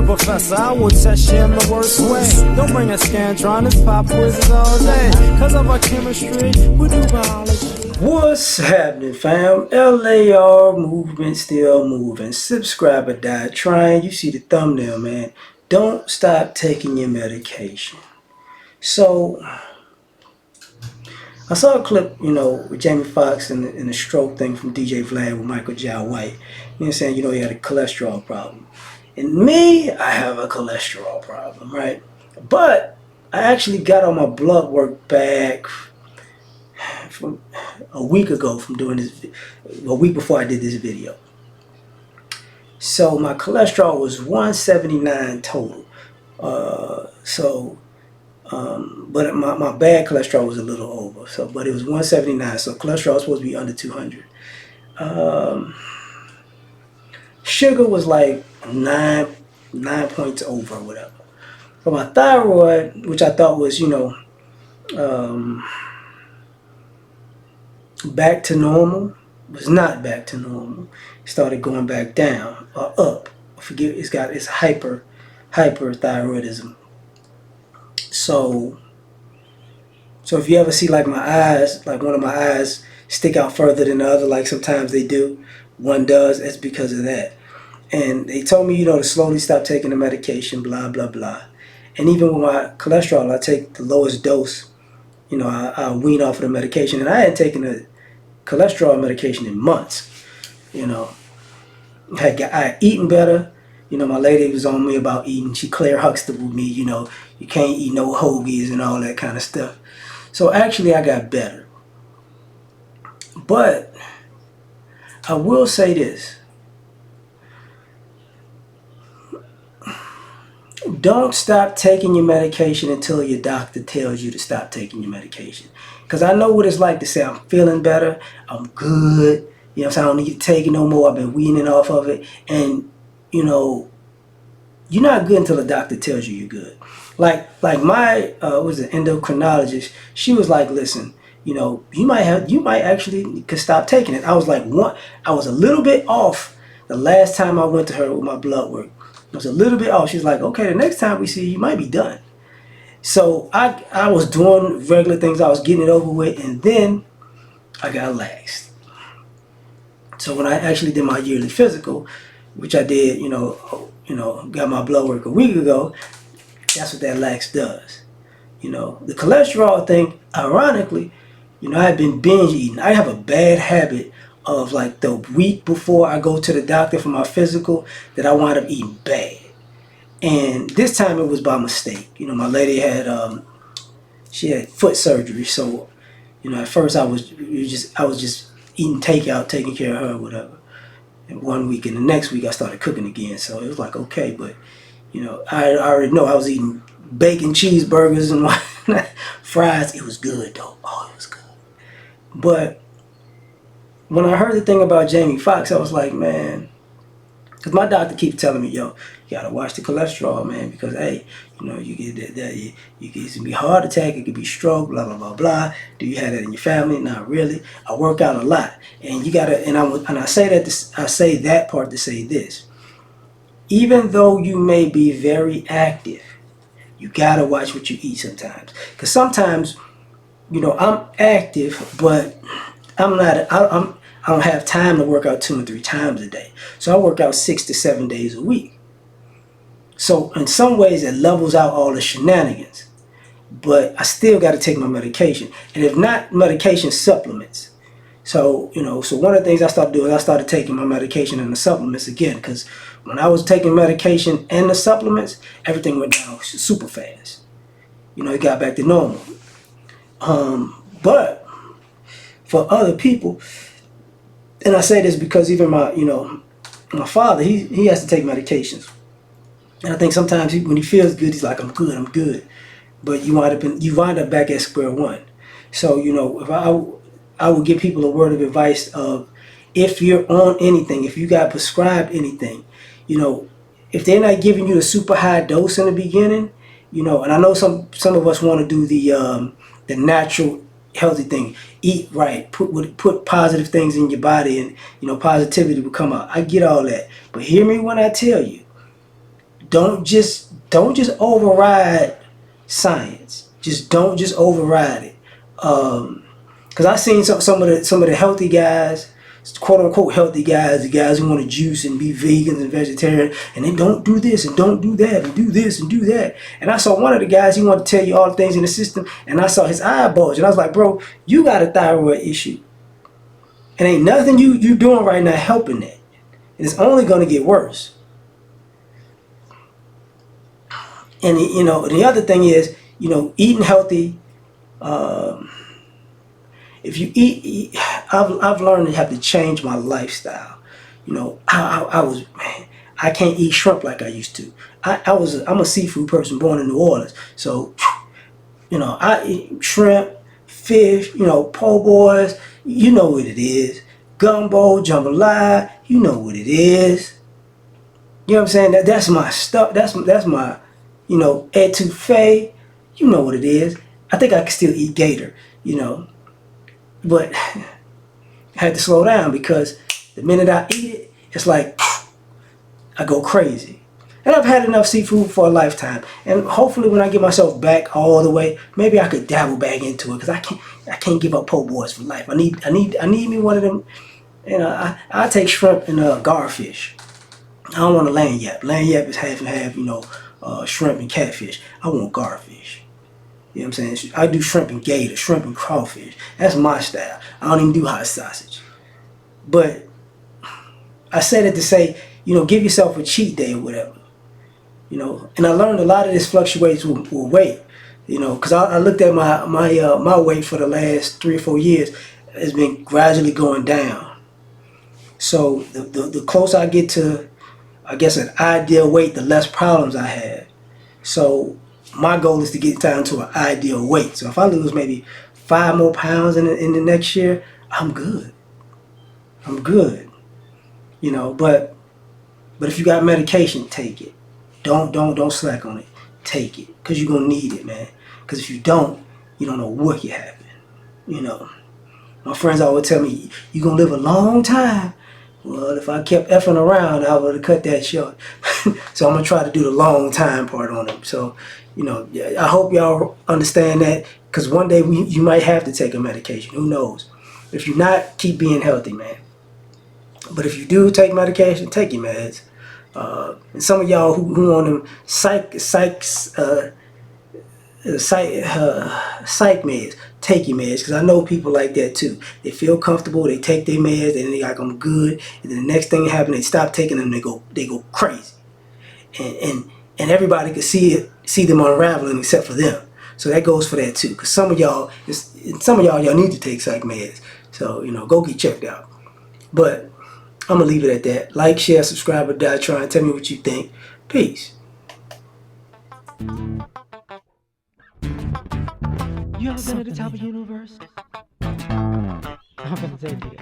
professor, I will test you in the worst way. Don't bring a scantron, pop quizzes all day. Cause of our chemistry, we do biology. What's happening, fam? L.A.R. movement still moving. Subscriber died trying. You see the thumbnail, man. Don't stop taking your medication. So, I saw a clip, with Jamie Foxx and the stroke thing from DJ Vlad with Michael J. White. You know what I'm saying? He had a cholesterol problem. And me, I have a cholesterol problem, right? But I actually got all my blood work back from a week ago from doing this, a week before I did this video. So my cholesterol was 179 total. But my bad cholesterol was a little over. But it was 179. So cholesterol was supposed to be under 200. Sugar was like 9 points over or whatever. But my thyroid, which I thought was, back to normal, was not back to normal. It started going back down or up. I forget, it's hyperthyroidism. So if you ever see like my eyes, like one of my eyes stick out further than the other, like sometimes they do, one does, it's because of that. And they told me, to slowly stop taking the medication, blah, blah, blah. And even with my cholesterol, I take the lowest dose. I wean off of the medication. And I hadn't taken a cholesterol medication in months. I had eaten better. My lady was on me about eating. She Claire Huxtable me, you can't eat no hoagies and all that kind of stuff. So actually I got better. But I will say this. Don't stop taking your medication until your doctor tells you to stop taking your medication. Because I know what it's like to say, I'm feeling better, I'm good, I don't need to take it no more, I've been weaning off of it. And, you're not good until the doctor tells you you're good. Like my, endocrinologist, she was like, listen, you might actually could stop taking it. I was like, I was a little bit off the last time I went to her with my blood work. I was a little bit off. She's like, okay, the next time we see you, might be done. So I was doing regular things. I was getting it over with, and then I got laxed. So when I actually did my yearly physical, which I did, got my blood work a week ago, that's what that lax does. The cholesterol thing, ironically, I had been binge eating. I have a bad habit of like the week before I go to the doctor for my physical that I wind up eating bad. And this time it was by mistake. My lady had she had foot surgery, so at first I was just eating takeout, taking care of her, whatever. And one week and the next week I started cooking again, so it was like okay, but I already know I was eating bacon cheeseburgers and fries. It was good though. Oh, it was good. But when I heard the thing about Jamie Foxx, I was like, man, because my doctor keeps telling me, yo, you gotta watch the cholesterol, man, because hey, you get that it can be heart attack, it could be stroke, blah blah blah blah. Do you have that in your family? Not really. I work out a lot, and you gotta, and I say that I say that part to say this. Even though you may be very active, you gotta watch what you eat sometimes, because sometimes, I'm active, but I'm not. I don't have time to work out 2 and 3 times a day. So I work out 6 to 7 days a week. So in some ways it levels out all the shenanigans. But I still got to take my medication. And if not medication, supplements. So, so one of the things I started doing, I started taking my medication and the supplements again. Because when I was taking medication and the supplements, everything went down super fast. It got back to normal. But for other people, and I say this because even my father, he has to take medications. And I think sometimes when he feels good, he's like, I'm good. But you wind up back at square one. So, if I would give people a word of advice of, if you're on anything, if you got prescribed anything, if they're not giving you a super high dose in the beginning, and I know some of us want to do the natural healthy thing, eat right, put positive things in your body, and positivity will come out. I get all that, but hear me when I tell you, Don't just override science. Don't just override it. Because I seen some of the healthy guys, quote unquote healthy guys, the guys who want to juice and be vegans and vegetarian, and they don't do this and don't do that and do this and do that. And I saw one of the guys, he wanted to tell you all the things in the system, and I saw his eye bulge, and I was like, bro, you got a thyroid issue, and ain't nothing you doing right now helping that, and it's only gonna get worse. And the other thing is, eating healthy. If you eat, I've learned to have to change my lifestyle. I was, man, I can't eat shrimp like I used to. I'm a seafood person born in New Orleans, so I eat shrimp, fish, po' boys. You know what it is, gumbo, jambalaya. You know what it is. You know what I'm saying? That's my stuff. That's my, etouffee. You know what it is. I think I can still eat gator, but I had to slow down because the minute I eat it, it's like I go crazy. And I've had enough seafood for a lifetime. And hopefully, when I get myself back all the way, maybe I could dabble back into it because I can't give up po' boys for life. I need me one of them. I take shrimp and garfish. I don't want a lanyap. Lanyap is half and half, shrimp and catfish. I want garfish. You know what I'm saying? I do shrimp and gator, shrimp and crawfish. That's my style. I don't even do hot sausage. But I said it to say, give yourself a cheat day or whatever. And I learned a lot of this fluctuates with weight. Because I looked at my weight for the last 3 or 4 years. It's been gradually going down. So the closer I get to, I guess, an ideal weight, the less problems I have. So my goal is to get down to an ideal weight. So if I lose maybe 5 more pounds in the next year, I'm good. I'm good. But if you got medication, take it. Don't slack on it. Take it, because you're gonna need it, man. Because if you don't know what can happen. My friends always tell me, you're gonna live a long time. Well, if I kept effing around, I would have cut that short. So I'm gonna try to do the long time part on them. So, I hope y'all understand that, because one day you might have to take a medication. Who knows? If you're not, keep being healthy, man. But if you do take medication, take your meds. And some of y'all who on them psych meds, take your meds, because I know people like that too. They feel comfortable, they take their meds, and they like, I'm good, and then the next thing that happens, they stop taking them, they go crazy, and everybody can see them unraveling except for them. So that goes for that too, because some of y'all need to take psych meds. So go get checked out. But I'm gonna leave it at that. Like, share, subscribe, or die trying. Tell me what you think. Peace. You ever been at the top of the universe? I'm gonna take it.